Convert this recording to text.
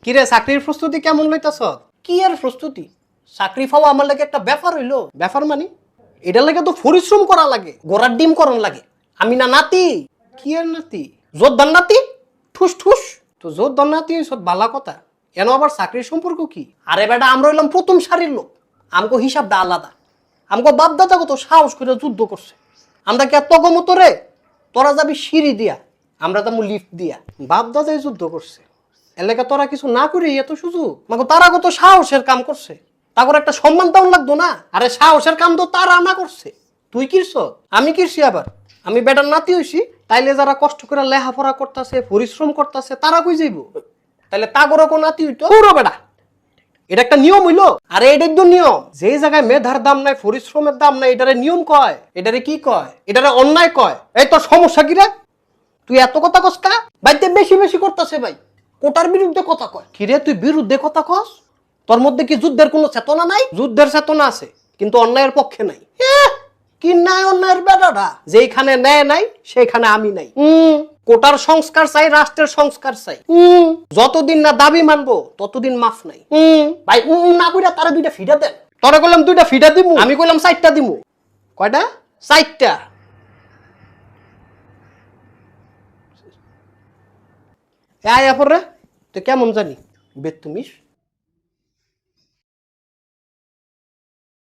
কিরে চাকরির প্রস্তুতি কেমন লইতাছ? কি আর প্রস্তুতি, চাকরি পাওয়া আমার লাগে একটা ব্যাপার হইলো। ব্যাপার মানে এটার লাগে তো পরিশ্রম করা লাগে, গোড়ার ডিম করণ লাগে। আমি না নাতি। কি আর নাতি? যোদ্ধার নাতি। ঠুস ঠুস। তো যোদ্ধার নাতি সব বালা কথা, এন আবার চাকরির সম্পর্ক কি? আরে বেটা, আমরা হইলাম প্রথম সারির লোক, আমগো হিসাবটা আলাদা। আমগো বাপ দাদা কত সাহস করে যুদ্ধ করছে, আমরা কি এত গমতো রে? তোরা যাবি সিঁড়ি দিয়া, আমরা যাবো লিফট দিয়া। বাপ দাদাই যুদ্ধ করছে, এলাকা তোরা কিছু না করি এত সুযোগ, মানে তারা কত সাহসের কাম করছে, তারপর একটা সম্মান তেমন লাগতো না? আরে সাহসের কাম তো তারা না করছে, তুই কিরছ? আমি কিরছি আবার? আমি বেটার নাতি হইছি, তাইলে যারা কষ্ট করে লেখাপড়া করতেছে, পরিশ্রম করতেছে, তারা কই যাইব? তাইলে তাগরও কোন নাতি হইতো? পুরো বেটা, এটা একটা নিয়ম হইলো? আরে এটাই তো নিয়ম। যে জায়গায় মেধার দাম নাই, পরিশ্রমের দাম নাই, এটারে নিয়ম কয়। এটারে কি কয়? এটারে অন্যায় কয়। এই তোর সমস্যা কি রে? তুই এত কথা কস কা? বাইতে বেশি বেশি করতেছে ভাই, কোটার বিরুদ্ধে কথা কয়। কিরে তুই বিরুদ্ধে কথা কস? তোর মধ্যে কি যুদ্ধের কোনো চেতনা নাই? যুদ্ধের চেতনা আছে, কিন্তু অন্যায়ের পক্ষে নাই। কি ন্যায় অন্যায়ের বেড়াটা? যেখানে ন্যায় নাই সেখানে আমি নাই। কোটার সংস্কার চাই, রাষ্ট্রের সংস্কার চাই। যতদিন না দাবি মানবো ততদিন মাফ নাই। ভাই না কইরা তারা দুইটা ফিডা দেন। তোরে কইলাম দুইটা ফিডা দিমু, আমি কইলাম 4টা দিমু। কয়টা? 4টা। আয়া পরে তুই কেমন জানি বেতুমিস।